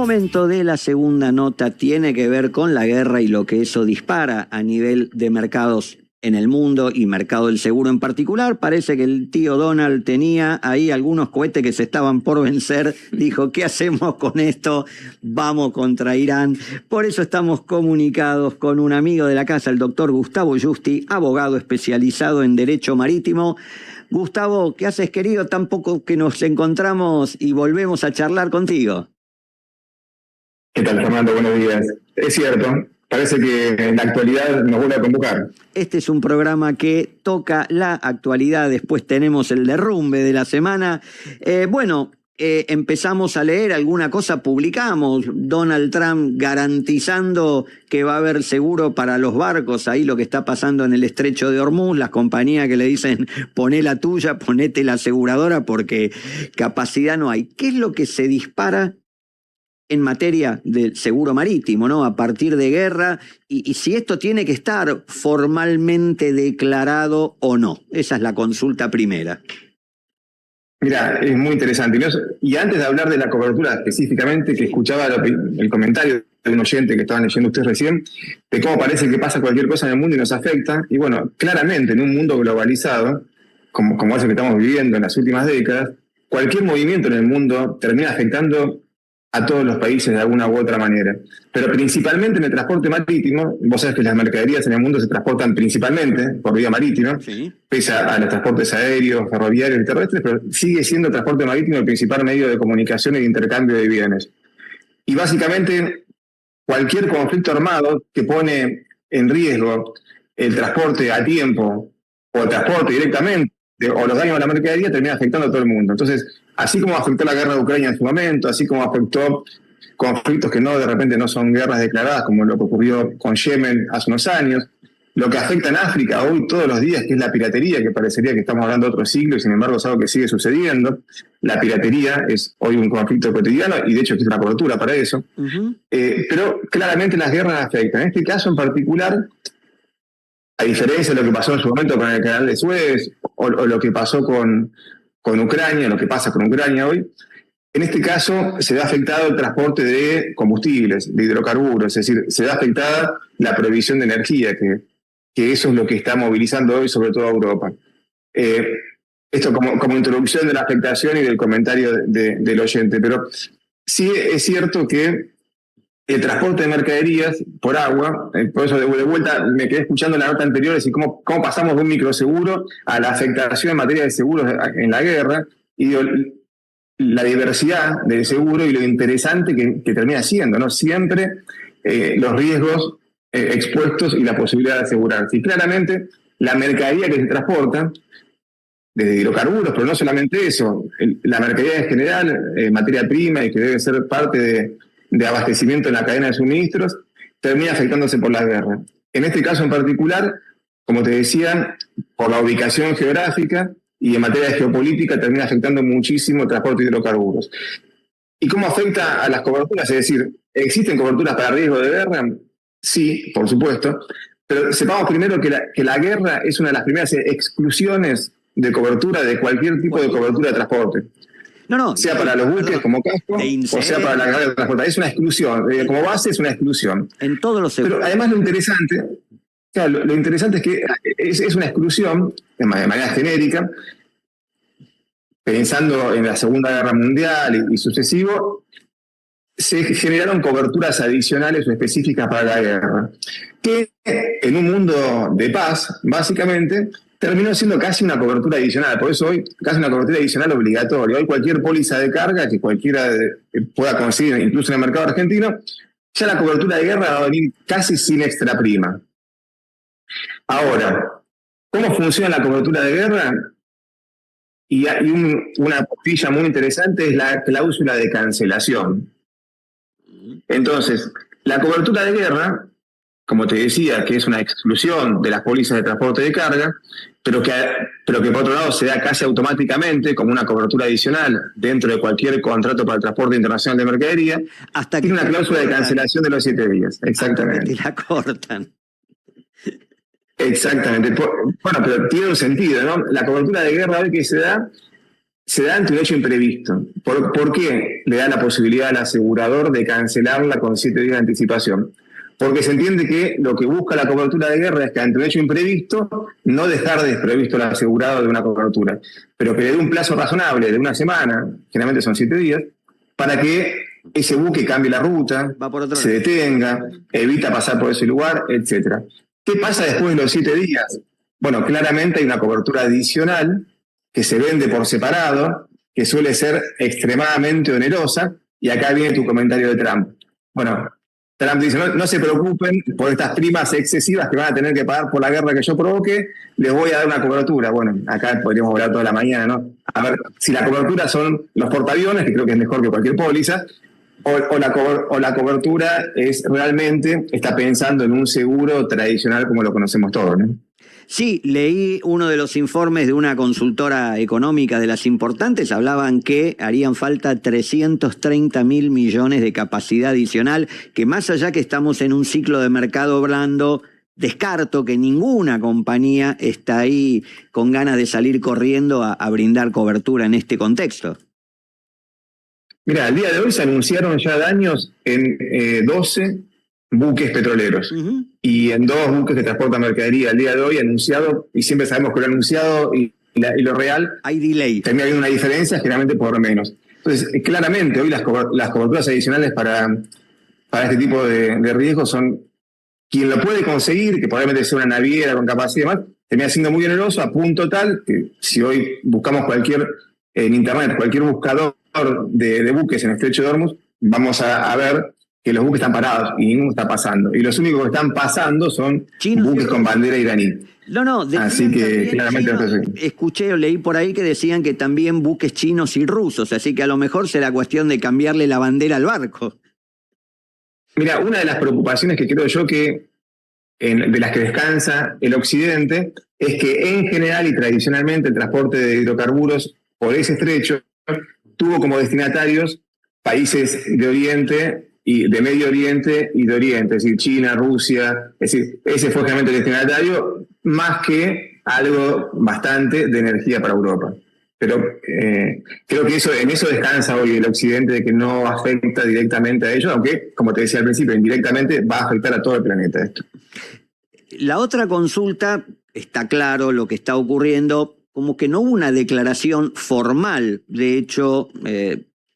Momento de la segunda nota tiene que ver con la guerra y lo que eso dispara a nivel de mercados en el mundo y mercado del seguro en particular. Parece que el tío Donald tenía ahí algunos cohetes que se estaban por vencer. Dijo, ¿qué hacemos con esto? Vamos contra Irán. Por eso estamos comunicados con un amigo de la casa, el doctor Gustavo Giusti, abogado especializado en Derecho Marítimo. Gustavo, ¿qué haces, querido? Tampoco que nos encontramos y volvemos a charlar contigo. ¿Qué tal, Fernando? Buenos días. Es cierto, parece que en la actualidad nos vuelve a convocar. Este es un programa que toca la actualidad, después tenemos el derrumbe de la semana. Empezamos a leer alguna cosa, publicamos Donald Trump garantizando que va a haber seguro para los barcos, ahí lo que está pasando en el estrecho de Hormuz, las compañías que le dicen poné la tuya, ponete la aseguradora porque capacidad no hay. ¿Qué es lo que se dispara en materia del seguro marítimo, ¿no? A partir de guerra, y si esto tiene que estar formalmente declarado o no? Esa es la consulta primera. Mira, es muy interesante. Y antes de hablar de la cobertura específicamente, que escuchaba el comentario de un oyente que estaban leyendo ustedes recién, de cómo parece que pasa cualquier cosa en el mundo y nos afecta, y bueno, claramente en un mundo globalizado, como es el que estamos viviendo en las últimas décadas, cualquier movimiento en el mundo termina afectando a todos los países de alguna u otra manera. Pero principalmente en el transporte marítimo, vos sabés que las mercaderías en el mundo se transportan principalmente por vía marítima, sí, pese a los transportes aéreos, ferroviarios y terrestres, pero sigue siendo el transporte marítimo el principal medio de comunicación y de intercambio de bienes. Y básicamente cualquier conflicto armado que pone en riesgo el transporte a tiempo o el transporte directamente o los daños a la mercadería termina afectando a todo el mundo. Entonces, así como afectó la guerra de Ucrania en su momento, así como afectó conflictos que de repente no son guerras declaradas, como lo que ocurrió con Yemen hace unos años, lo que afecta en África hoy todos los días, que es la piratería, que parecería que estamos hablando de otro siglo, y sin embargo es algo que sigue sucediendo. La piratería es hoy un conflicto cotidiano, y de hecho existe una cobertura para eso. Pero claramente las guerras afectan. En este caso en particular, a diferencia de lo que pasó en su momento con el canal de Suez, o lo que pasó con Ucrania, lo que pasa con Ucrania hoy, en este caso se ve afectado el transporte de combustibles, de hidrocarburos, es decir, se ve afectada la provisión de energía, que eso es lo que está movilizando hoy sobre todo a Europa. Esto como introducción de la afectación y del comentario del oyente, pero sí es cierto que el transporte de mercaderías por agua, por eso de vuelta me quedé escuchando la nota anterior, es decir, cómo pasamos de un microseguro a la afectación en materia de seguros en la guerra, y la diversidad del seguro y lo interesante que termina siendo, ¿no? Siempre los riesgos expuestos y la posibilidad de asegurarse. Y claramente la mercadería que se transporta, desde hidrocarburos, pero no solamente eso, la mercadería en general, materia prima y que debe ser parte de abastecimiento en la cadena de suministros, termina afectándose por la guerra. En este caso en particular, como te decía, por la ubicación geográfica y en materia de geopolítica termina afectando muchísimo el transporte de hidrocarburos. ¿Y cómo afecta a las coberturas? Es decir, ¿existen coberturas para riesgo de guerra? Sí, por supuesto, pero sepamos primero que la guerra es una de las primeras exclusiones de cobertura de cualquier tipo de cobertura de transporte. Sea para los buques como casco, o sea para la carga de transporte. Es una exclusión. Como base es una exclusión. En todos los seguros. Pero además lo interesante es que es una exclusión, de manera genérica, pensando en la Segunda Guerra Mundial y sucesivo, se generaron coberturas adicionales o específicas para la guerra, que en un mundo de paz, básicamente, terminó siendo casi una cobertura adicional. Por eso hoy casi una cobertura adicional obligatoria. Hoy cualquier póliza de carga que cualquiera pueda conseguir, incluso en el mercado argentino, ya la cobertura de guerra va a venir casi sin extra prima. Ahora, ¿cómo funciona la cobertura de guerra? Y una postilla muy interesante es la cláusula de cancelación. Entonces, la cobertura de guerra, como te decía, que es una exclusión de las pólizas de transporte de carga, pero que por otro lado se da casi automáticamente como una cobertura adicional dentro de cualquier contrato para el transporte internacional de mercadería, hasta que tiene una cláusula de cancelación de los 7 días. Exactamente. Hasta que te la cortan. Exactamente. Bueno, pero tiene un sentido, ¿no? La cobertura de guerra hoy que se da se da ante un hecho imprevisto. ¿Por qué le da la posibilidad al asegurador de cancelarla con 7 días de anticipación? Porque se entiende que lo que busca la cobertura de guerra es que ante un hecho imprevisto no dejar desprevisto al asegurado de una cobertura, pero que le dé un plazo razonable de una semana, generalmente son 7 días, para que ese buque cambie la ruta, se detenga, evita pasar por ese lugar, etc. ¿Qué pasa después de los 7 días? Bueno, claramente hay una cobertura adicional que se vende por separado, que suele ser extremadamente onerosa, y acá viene tu comentario de Trump. Bueno, Trump dice, no se preocupen por estas primas excesivas que van a tener que pagar por la guerra que yo provoque, les voy a dar una cobertura. Bueno, acá podríamos hablar toda la mañana, ¿no? A ver, si la cobertura son los portaaviones, que creo que es mejor que cualquier póliza, o la cobertura es realmente, está pensando en un seguro tradicional como lo conocemos todos, ¿no? Sí, leí uno de los informes de una consultora económica de las importantes, hablaban que harían falta 330.000 millones de capacidad adicional, que más allá que estamos en un ciclo de mercado blando, descarto que ninguna compañía está ahí con ganas de salir corriendo a brindar cobertura en este contexto. Mira, al día de hoy se anunciaron ya daños en 12 buques petroleros y en 2 buques que transportan mercadería. Al día de hoy anunciado, y siempre sabemos que lo anunciado y lo real, hay delay. También hay una diferencia, generalmente por menos. Entonces, claramente hoy las coberturas adicionales para este tipo de riesgos son, quien lo puede conseguir, que probablemente sea una naviera con capacidad y demás, termina siendo muy oneroso a punto tal que si hoy buscamos en internet, cualquier buscador de buques en el estrecho de Hormuz, vamos a ver que los buques están parados y ninguno está pasando. Y los únicos que están pasando son buques con bandera iraní. No, así que claramente escuché o leí por ahí que decían que también buques chinos y rusos, así que a lo mejor será cuestión de cambiarle la bandera al barco. Mira, una de las preocupaciones que creo yo que de las que descansa el Occidente es que en general y tradicionalmente el transporte de hidrocarburos por ese estrecho tuvo como destinatarios países de Oriente y de Medio Oriente y de Oriente, es decir, China, Rusia, es decir, ese fue realmente el destinatario, más que algo bastante de energía para Europa. Pero creo que en eso descansa hoy el Occidente, de que no afecta directamente a ellos, aunque, como te decía al principio, indirectamente va a afectar a todo el planeta esto. La otra consulta, está claro lo que está ocurriendo, como que no hubo una declaración formal. De hecho,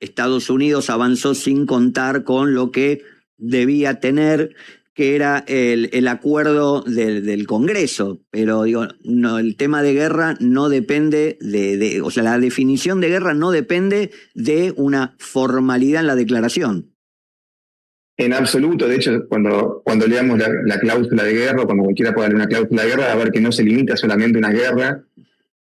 Estados Unidos avanzó sin contar con lo que debía tener, que era el acuerdo del Congreso. Pero digo, no, el tema de guerra no depende o sea, la definición de guerra no depende de una formalidad en la declaración. En absoluto. De hecho, cuando leamos la cláusula de guerra, o cuando cualquiera pueda leer una cláusula de guerra, a ver que no se limita solamente a una guerra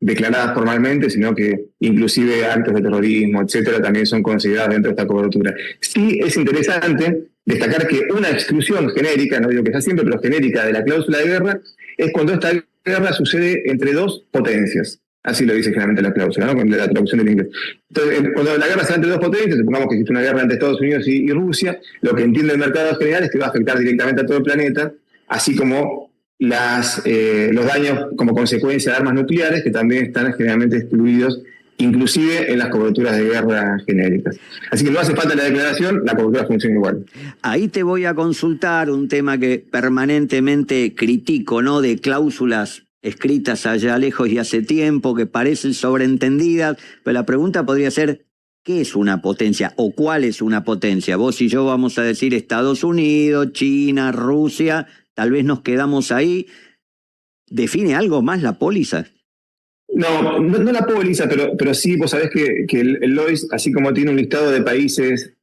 declaradas formalmente, sino que inclusive actos de terrorismo, etcétera, también son considerados dentro de esta cobertura. Sí es interesante destacar que una exclusión genérica, no digo que sea siempre, pero genérica de la cláusula de guerra, es cuando esta guerra sucede entre 2 potencias. Así lo dice generalmente la cláusula, ¿no? Con la traducción del inglés. Entonces, cuando la guerra se da entre 2 potencias, supongamos que existe una guerra entre Estados Unidos y Rusia, lo que entiende el mercado general es que va a afectar directamente a todo el planeta, así como los daños como consecuencia de armas nucleares, que también están generalmente excluidos, inclusive en las coberturas de guerra genéricas. Así que no hace falta la declaración, la cobertura funciona igual. Ahí te voy a consultar un tema que permanentemente critico, ¿no? De cláusulas escritas allá lejos y hace tiempo, que parecen sobreentendidas, pero la pregunta podría ser, ¿qué es una potencia o cuál es una potencia? Vos y yo vamos a decir Estados Unidos, China, Rusia, tal vez nos quedamos ahí. ¿Define algo más la póliza? No la póliza, pero sí, vos sabés que el Lloyd's, así como tiene un listado de países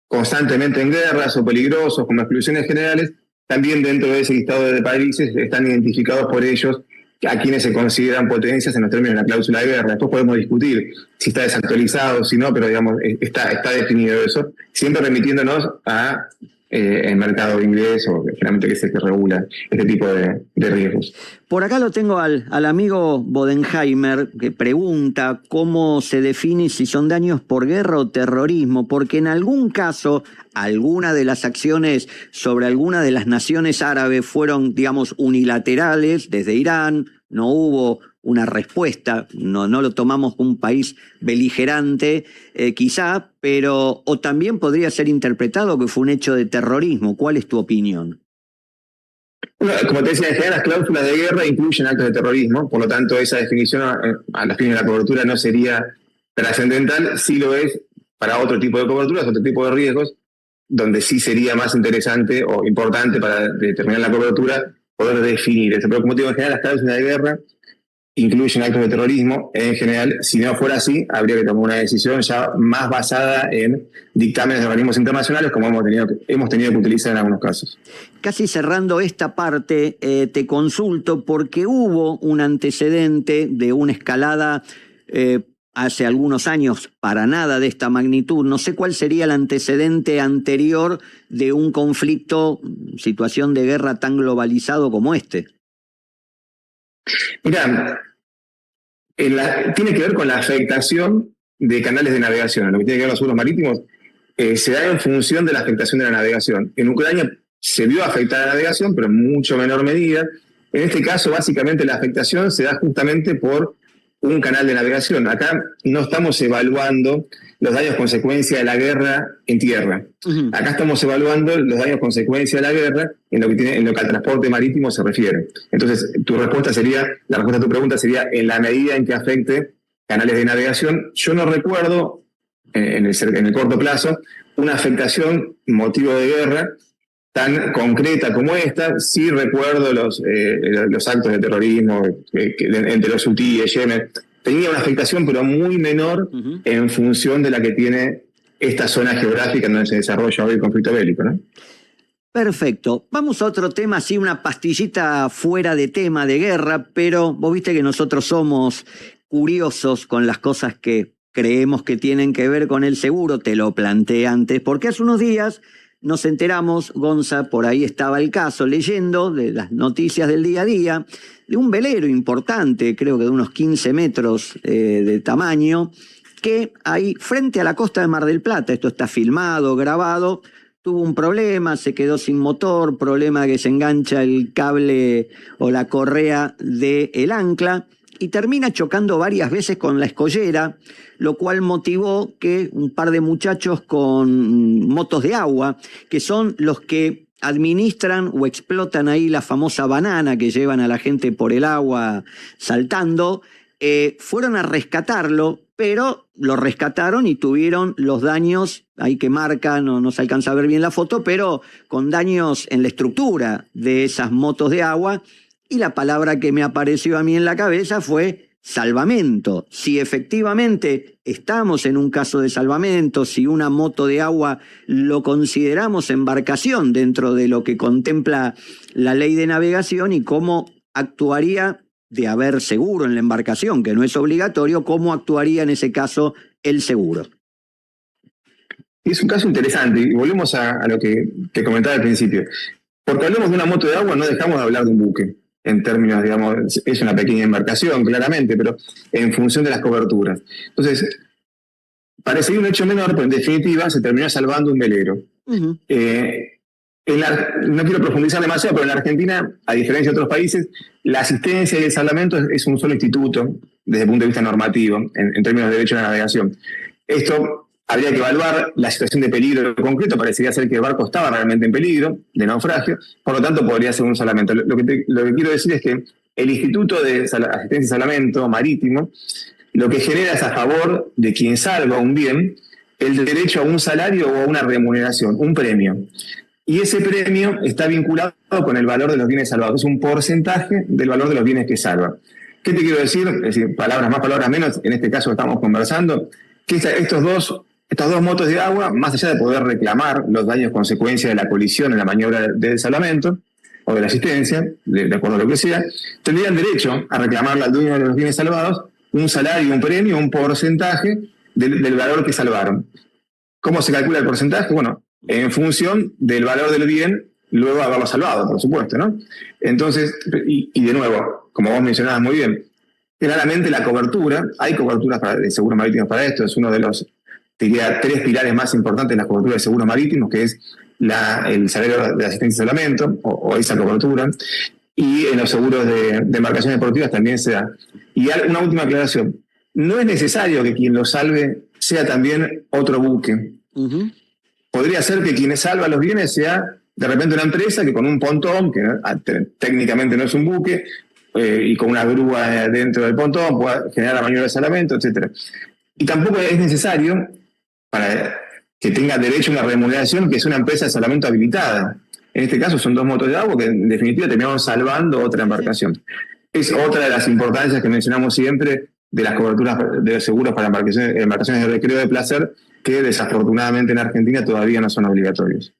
constantemente en guerras o peligrosos, como exclusiones generales, también dentro de ese listado de países están identificados por ellos a quienes se consideran potencias en los términos de la cláusula de guerra. Después podemos discutir si está desactualizado, si no, pero digamos está definido eso, siempre remitiéndonos a el mercado inglés, o generalmente que es el que regula este tipo de riesgos. Por acá lo tengo al amigo Bodenheimer, que pregunta cómo se define si son daños por guerra o terrorismo, porque en algún caso, alguna de las acciones sobre alguna de las naciones árabes fueron, digamos, unilaterales, desde Irán, no hubo una respuesta, no lo tomamos como un país beligerante, quizá, pero o también podría ser interpretado que fue un hecho de terrorismo. ¿Cuál es tu opinión? Bueno, como te decía, en general las cláusulas de guerra incluyen actos de terrorismo, por lo tanto esa definición a los fines de la cobertura no sería trascendental, sí lo es para otro tipo de coberturas, otro tipo de riesgos, donde sí sería más interesante o importante para determinar la cobertura poder definir eso. Pero como te digo, en general las cláusulas de guerra incluyen actos de terrorismo. En general, si no fuera así, habría que tomar una decisión ya más basada en dictámenes de organismos internacionales, como hemos tenido que utilizar en algunos casos. Casi cerrando esta parte, te consulto porque hubo un antecedente de una escalada hace algunos años, para nada de esta magnitud. No sé cuál sería el antecedente anterior de un conflicto, situación de guerra tan globalizado como este. Mira, tiene que ver con la afectación de canales de navegación. Lo que tiene que ver con los suelos marítimos se da en función de la afectación de la navegación. En Ucrania se vio afectada la navegación, pero en mucho menor medida. En este caso, básicamente, la afectación se da justamente por un canal de navegación. Acá no estamos evaluando los daños consecuencia de la guerra en tierra. Acá estamos evaluando los daños consecuencia de la guerra en lo que al transporte marítimo se refiere. Entonces, la respuesta a tu pregunta sería en la medida en que afecte canales de navegación. Yo no recuerdo en el corto plazo una afectación motivo de guerra tan concreta como esta. Sí recuerdo los actos de terrorismo entre los hutíes y Yemen. Tenía una afectación, pero muy menor en función de la que tiene esta zona geográfica donde se desarrolla hoy el conflicto bélico, ¿no? Perfecto. Vamos a otro tema, sí, una pastillita fuera de tema de guerra, pero vos viste que nosotros somos curiosos con las cosas que creemos que tienen que ver con el seguro. Te lo planteé antes, porque hace unos días nos enteramos, Gonza, por ahí estaba el caso, leyendo de las noticias del día a día, de un velero importante, creo que de unos 15 metros de tamaño, que ahí frente a la costa de Mar del Plata, esto está filmado, grabado, tuvo un problema, se quedó sin motor, problema que se engancha el cable o la correa del ancla, y termina chocando varias veces con la escollera, lo cual motivó que un par de muchachos con motos de agua, que son los que administran o explotan ahí la famosa banana que llevan a la gente por el agua saltando, fueron a rescatarlo, pero lo rescataron y tuvieron los daños, ahí que marca, no se alcanza a ver bien la foto, pero con daños en la estructura de esas motos de agua. Y la palabra que me apareció a mí en la cabeza fue salvamento. Si efectivamente estamos en un caso de salvamento, si una moto de agua lo consideramos embarcación dentro de lo que contempla la ley de navegación, y cómo actuaría, de haber seguro en la embarcación, que no es obligatorio, cómo actuaría en ese caso el seguro. Es un caso interesante, y volvemos a lo que te comentaba al principio. Porque hablamos de una moto de agua, no dejamos de hablar de un buque. En términos, digamos, es una pequeña embarcación, claramente, pero en función de las coberturas. Entonces, parecería un hecho menor, pero en definitiva se terminó salvando un velero. No quiero profundizar demasiado, pero en la Argentina, a diferencia de otros países, la asistencia y el salvamento es un solo instituto desde el punto de vista normativo, en términos de derecho a la navegación. Esto habría que evaluar la situación de peligro concreto. Parecería ser que el barco estaba realmente en peligro de naufragio, por lo tanto podría ser un salvamento. Lo que quiero decir es que el Instituto de Asistencia y Salvamento Marítimo lo que genera es a favor de quien salva un bien el derecho a un salario o a una remuneración, un premio. Y ese premio está vinculado con el valor de los bienes salvados. Es un porcentaje del valor de los bienes que salva. ¿Qué te quiero decir? Es decir, palabras más, palabras menos. En este caso estamos conversando que estas dos motos de agua, más allá de poder reclamar los daños consecuencia de la colisión en la maniobra de salvamento o de la asistencia, de acuerdo a lo que sea, tendrían derecho a reclamarle al dueño de los bienes salvados un salario, un premio, un porcentaje del valor que salvaron. ¿Cómo se calcula el porcentaje? Bueno, en función del valor del bien, luego haberlo salvado, por supuesto, ¿no? Entonces, y de nuevo, como vos mencionabas muy bien, claramente la cobertura, hay coberturas de seguros marítimos para esto, es uno de los, diría, 3 pilares más importantes de la cobertura de seguros marítimos, que es el salario de asistencia y salvamento, o esa cobertura. y en los seguros de embarcaciones deportivas también se da. Y una última aclaración, no es necesario que quien lo salve sea también otro buque. Uh-huh. Podría ser que quien salva los bienes sea de repente una empresa que con un pontón, que técnicamente no es un buque, y con una grúa dentro del pontón pueda generar la maniobra de salvamento, etc. Y tampoco es necesario para que tenga derecho a una remuneración que es una empresa de salvamento habilitada. En este caso son 2 motos de agua que en definitiva terminaron salvando otra embarcación. Es otra de las importancias que mencionamos siempre de las coberturas de seguros para embarcaciones de recreo de placer, que desafortunadamente en Argentina todavía no son obligatorios.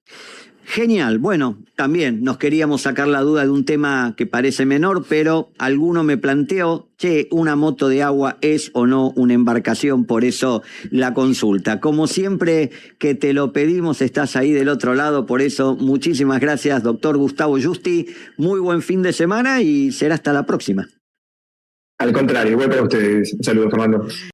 Genial. Bueno, también nos queríamos sacar la duda de un tema que parece menor, pero alguno me planteó, ¿una moto de agua es o no una embarcación? Por eso la consulta. Como siempre que te lo pedimos, estás ahí del otro lado, por eso muchísimas gracias, doctor Gustavo Justi. Muy buen fin de semana y será hasta la próxima. Al contrario, igual para ustedes. Saludos, Fernando.